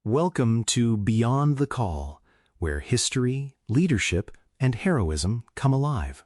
Welcome to Beyond the Call, where history, leadership, and heroism come alive.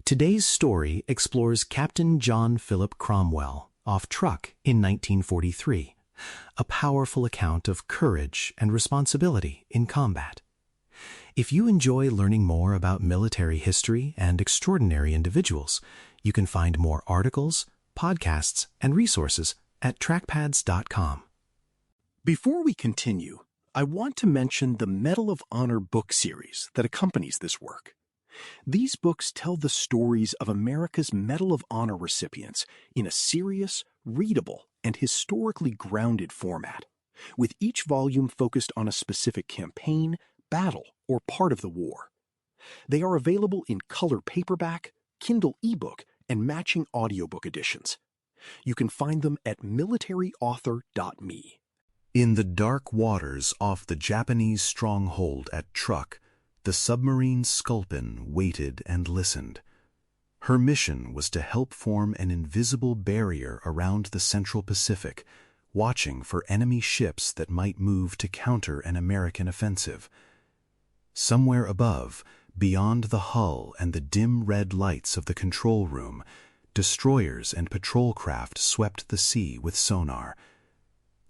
Today's story explores Captain John Philip Cromwell off Truk in 1943, a powerful account of courage and responsibility in combat. If you enjoy learning more about military history and extraordinary individuals, you can find more articles, podcasts, and resources at trackpads.com. Before we continue, I want to mention the Medal of Honor book series that accompanies this work. These books tell the stories of America's Medal of Honor recipients in a serious, readable, and historically grounded format, with each volume focused on a specific campaign, battle, or part of the war. They are available in color paperback, Kindle ebook, and matching audiobook editions. You can find them at militaryauthor.me. In the dark waters off the Japanese stronghold at Truk, the submarine Sculpin waited and listened. Her mission was to help form an invisible barrier around the Central Pacific, watching for enemy ships that might move to counter an American offensive. Somewhere above, beyond the hull and the dim red lights of the control room, destroyers and patrol craft swept the sea with sonar.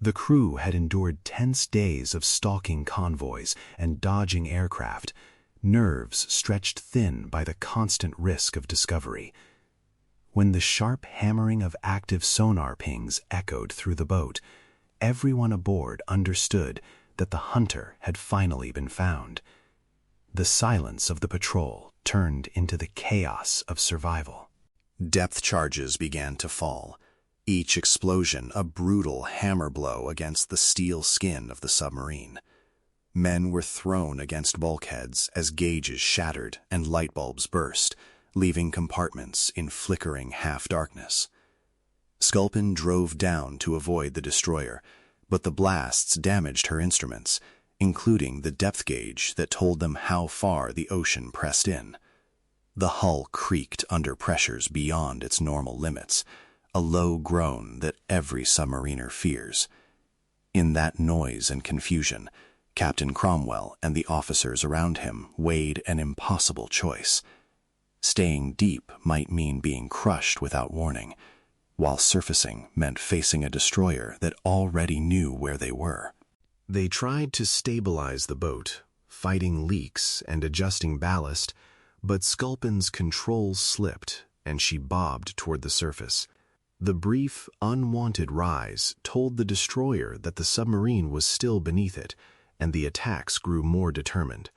The crew had endured tense days of stalking convoys and dodging aircraft, nerves stretched thin by the constant risk of discovery. When the sharp hammering of active sonar pings echoed through the boat, everyone aboard understood that the hunter had finally been found. The silence of the patrol turned into the chaos of survival. Depth charges began to fall, each explosion a brutal hammer blow against the steel skin of the submarine. Men were thrown against bulkheads as gauges shattered and light bulbs burst, leaving compartments in flickering half-darkness. Sculpin drove down to avoid the destroyer, but the blasts damaged her instruments, including the depth gauge that told them how far the ocean pressed in. The hull creaked under pressures beyond its normal limits, a low groan that every submariner fears. In that noise and confusion, Captain Cromwell and the officers around him weighed an impossible choice. Staying deep might mean being crushed without warning, while surfacing meant facing a destroyer that already knew where they were. They tried to stabilize the boat, fighting leaks and adjusting ballast, but Sculpin's controls slipped and she bobbed toward the surface. The brief, unwanted rise told the destroyer that the submarine was still beneath it, and the attacks grew more determined.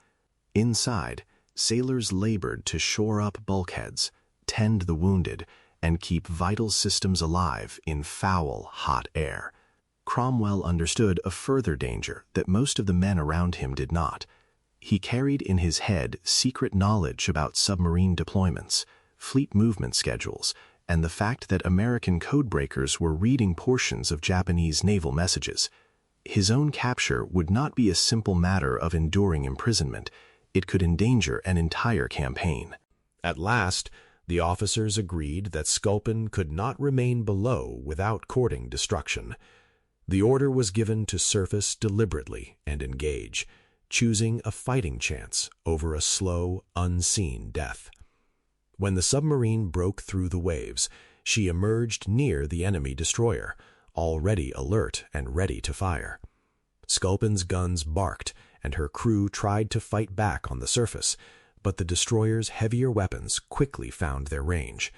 Inside, sailors labored to shore up bulkheads, tend the wounded, and keep vital systems alive in foul, hot air. Cromwell understood a further danger that most of the men around him did not. He carried in his head secret knowledge about submarine deployments, fleet movement schedules, and the fact that American codebreakers were reading portions of Japanese naval messages. His own capture would not be a simple matter of enduring imprisonment. It could endanger an entire campaign. At last, the officers agreed that Sculpin could not remain below without courting destruction. The order was given to surface deliberately and engage, choosing a fighting chance over a slow, unseen death. When the submarine broke through the waves, she emerged near the enemy destroyer, already alert and ready to fire. Sculpin's guns barked, and her crew tried to fight back on the surface, but the destroyer's heavier weapons quickly found their range.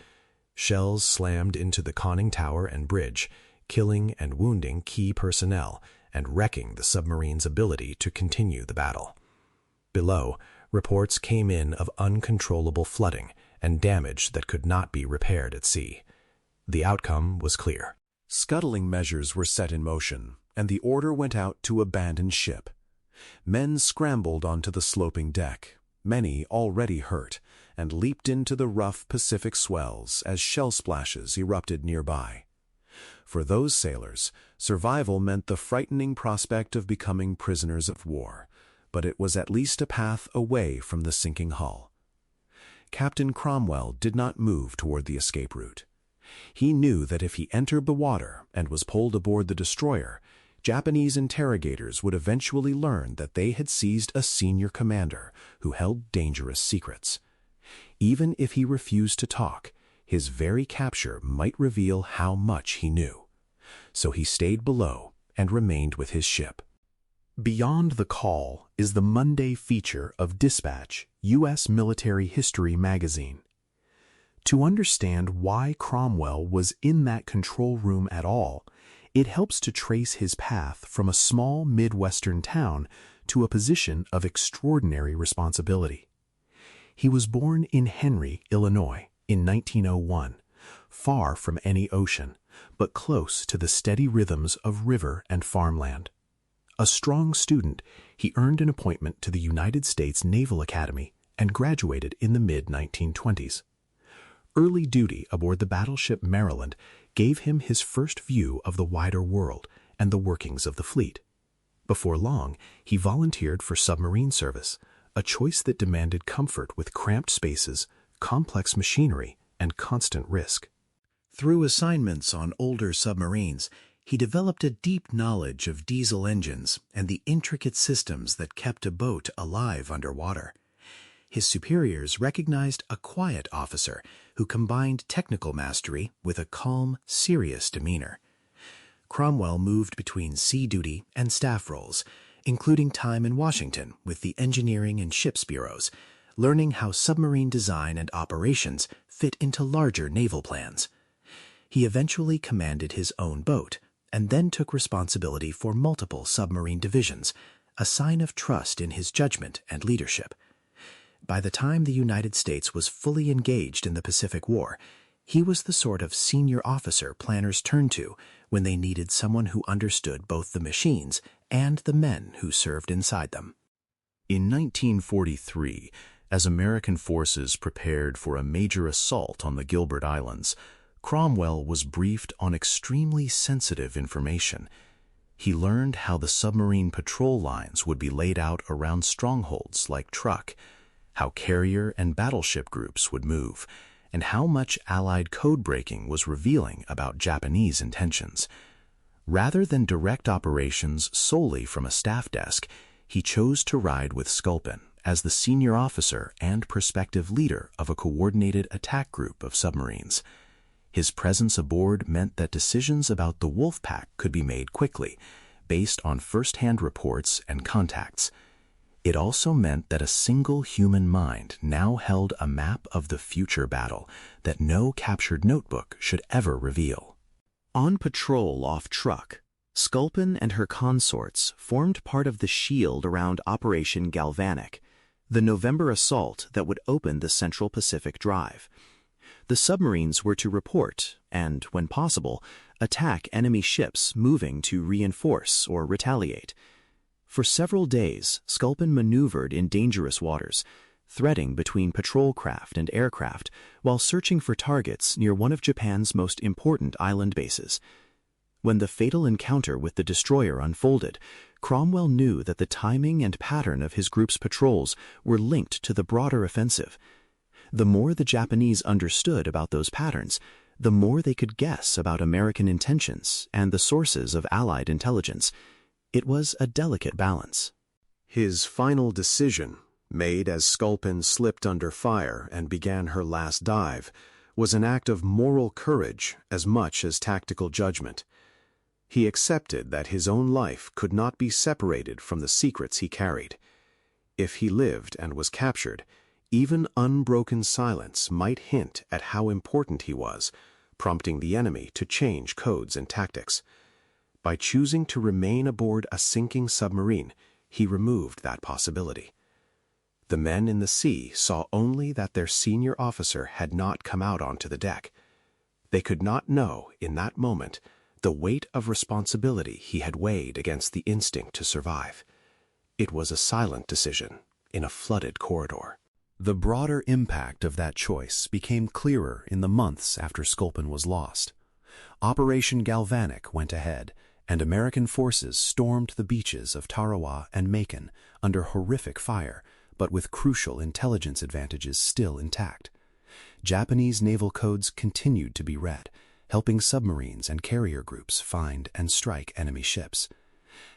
Shells slammed into the conning tower and bridge, killing and wounding key personnel and wrecking the submarine's ability to continue the battle. Below, reports came in of uncontrollable flooding and damage that could not be repaired at sea. The outcome was clear. Scuttling measures were set in motion, and the order went out to abandon ship. Men scrambled onto the sloping deck, many already hurt, and leaped into the rough Pacific swells as shell splashes erupted nearby. For those sailors, survival meant the frightening prospect of becoming prisoners of war, but it was at least a path away from the sinking hull. Captain Cromwell did not move toward the escape route. He knew that if he entered the water and was pulled aboard the destroyer, Japanese interrogators would eventually learn that they had seized a senior commander who held dangerous secrets. Even if he refused to talk, his very capture might reveal how much he knew. So he stayed below and remained with his ship. Beyond the Call is the Monday feature of Dispatch, U.S. Military History magazine. To understand why Cromwell was in that control room at all, it helps to trace his path from a small Midwestern town to a position of extraordinary responsibility. He was born in Henry, Illinois, in 1901, far from any ocean, but close to the steady rhythms of river and farmland. A strong student, he earned an appointment to the United States Naval Academy and graduated in the mid-1920s. Early duty aboard the battleship Maryland gave him his first view of the wider world and the workings of the fleet. Before long, he volunteered for submarine service, a choice that demanded comfort with cramped spaces, complex machinery, and constant risk. Through assignments on older submarines, he developed a deep knowledge of diesel engines and the intricate systems that kept a boat alive underwater. His superiors recognized a quiet officer who combined technical mastery with a calm, serious demeanor. Cromwell moved between sea duty and staff roles, including time in Washington with the engineering and ships bureaus, learning how submarine design and operations fit into larger naval plans. He eventually commanded his own boat, and then took responsibility for multiple submarine divisions, a sign of trust in his judgment and leadership. By the time the United States was fully engaged in the Pacific War, he was the sort of senior officer planners turned to when they needed someone who understood both the machines and the men who served inside them. In 1943, as American forces prepared for a major assault on the Gilbert Islands, Cromwell was briefed on extremely sensitive information. He learned how the submarine patrol lines would be laid out around strongholds like Truk, how carrier and battleship groups would move, and how much Allied codebreaking was revealing about Japanese intentions. Rather than direct operations solely from a staff desk, he chose to ride with Sculpin as the senior officer and prospective leader of a coordinated attack group of submarines. His presence aboard meant that decisions about the wolf pack could be made quickly, based on first-hand reports and contacts. It also meant that a single human mind now held a map of the future battle that no captured notebook should ever reveal. On patrol off Truk, Sculpin and her consorts formed part of the shield around Operation Galvanic, the November assault that would open the Central Pacific Drive. The submarines were to report and, when possible, attack enemy ships moving to reinforce or retaliate. For several days, Sculpin maneuvered in dangerous waters, threading between patrol craft and aircraft while searching for targets near one of Japan's most important island bases. When the fatal encounter with the destroyer unfolded, Cromwell knew that the timing and pattern of his group's patrols were linked to the broader offensive. The more the Japanese understood about those patterns, the more they could guess about American intentions and the sources of Allied intelligence. It was a delicate balance. His final decision, made as Sculpin slipped under fire and began her last dive, was an act of moral courage as much as tactical judgment. He accepted that his own life could not be separated from the secrets he carried. If he lived and was captured, even unbroken silence might hint at how important he was, prompting the enemy to change codes and tactics. By choosing to remain aboard a sinking submarine, he removed that possibility. The men in the sea saw only that their senior officer had not come out onto the deck. They could not know, in that moment, the weight of responsibility he had weighed against the instinct to survive. It was a silent decision in a flooded corridor. The broader impact of that choice became clearer in the months after Sculpin was lost. Operation Galvanic went ahead, and American forces stormed the beaches of Tarawa and Macon under horrific fire, but with crucial intelligence advantages still intact. Japanese naval codes continued to be read, helping submarines and carrier groups find and strike enemy ships.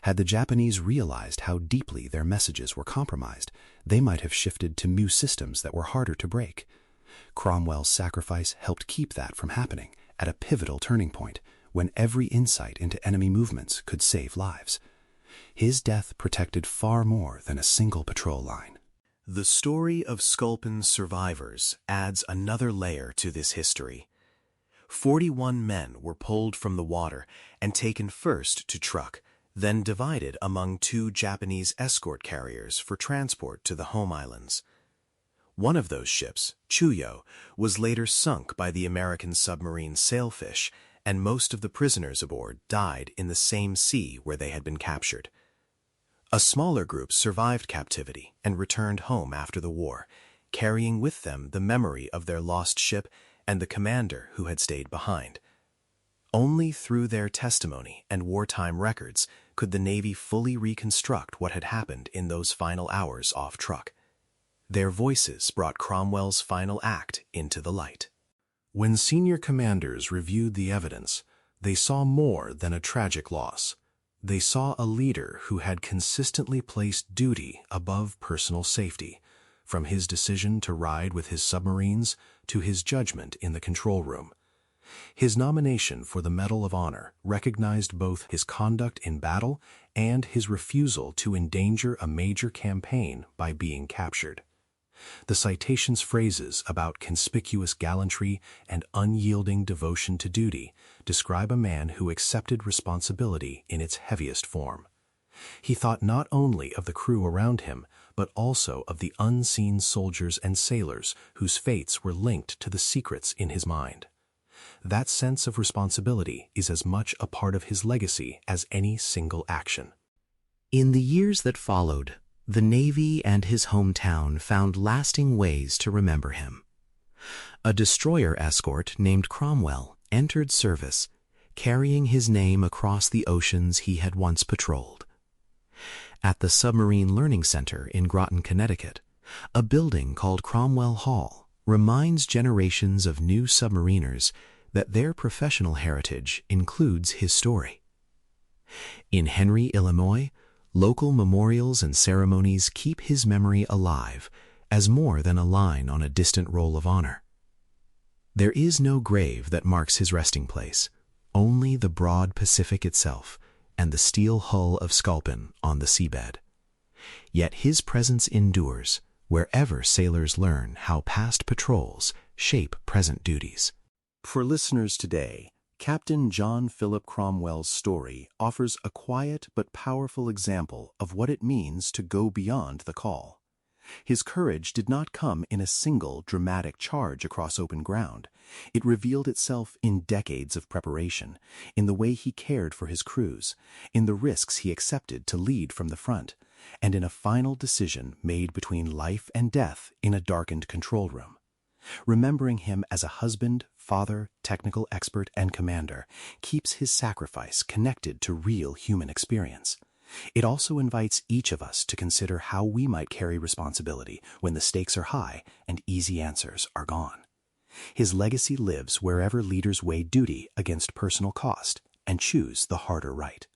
Had the Japanese realized how deeply their messages were compromised, they might have shifted to new systems that were harder to break. Cromwell's sacrifice helped keep that from happening at a pivotal turning point when every insight into enemy movements could save lives. His death protected far more than a single patrol line. The story of Sculpin's survivors adds another layer to this history. 41 men were pulled from the water and taken first to Truk, then divided among 2 Japanese escort carriers for transport to the home islands. One of those ships, Chuyo, was later sunk by the American submarine Sailfish, and most of the prisoners aboard died in the same sea where they had been captured. A smaller group survived captivity and returned home after the war, carrying with them the memory of their lost ship and the commander who had stayed behind. Only through their testimony and wartime records could the Navy fully reconstruct what had happened in those final hours off Truk. Their voices brought Cromwell's final act into the light. When senior commanders reviewed the evidence, they saw more than a tragic loss. They saw a leader who had consistently placed duty above personal safety, from his decision to ride with his submarines to his judgment in the control room. His nomination for the Medal of Honor recognized both his conduct in battle and his refusal to endanger a major campaign by being captured. The citation's phrases about conspicuous gallantry and unyielding devotion to duty describe a man who accepted responsibility in its heaviest form. He thought not only of the crew around him, but also of the unseen soldiers and sailors whose fates were linked to the secrets in his mind. That sense of responsibility is as much a part of his legacy as any single action. In the years that followed, the Navy and his hometown found lasting ways to remember him. A destroyer escort named Cromwell entered service, carrying his name across the oceans he had once patrolled. At the Submarine Learning Center in Groton, Connecticut, a building called Cromwell Hall reminds generations of new submariners that their professional heritage includes his story. In Henry, Illinois, local memorials and ceremonies keep his memory alive as more than a line on a distant roll of honor. There is no grave that marks his resting place, only the broad Pacific itself and the steel hull of Sculpin on the seabed. Yet his presence endures wherever sailors learn how past patrols shape present duties. For listeners today, Captain John Philip Cromwell's story offers a quiet but powerful example of what it means to go beyond the call. His courage did not come in a single dramatic charge across open ground. It revealed itself in decades of preparation, in the way he cared for his crews, in the risks he accepted to lead from the front, and in a final decision made between life and death in a darkened control room. Remembering him as a husband, father, technical expert, and commander keeps his sacrifice connected to real human experience. It also invites each of us to consider how we might carry responsibility when the stakes are high and easy answers are gone. His legacy lives wherever leaders weigh duty against personal cost and choose the harder right.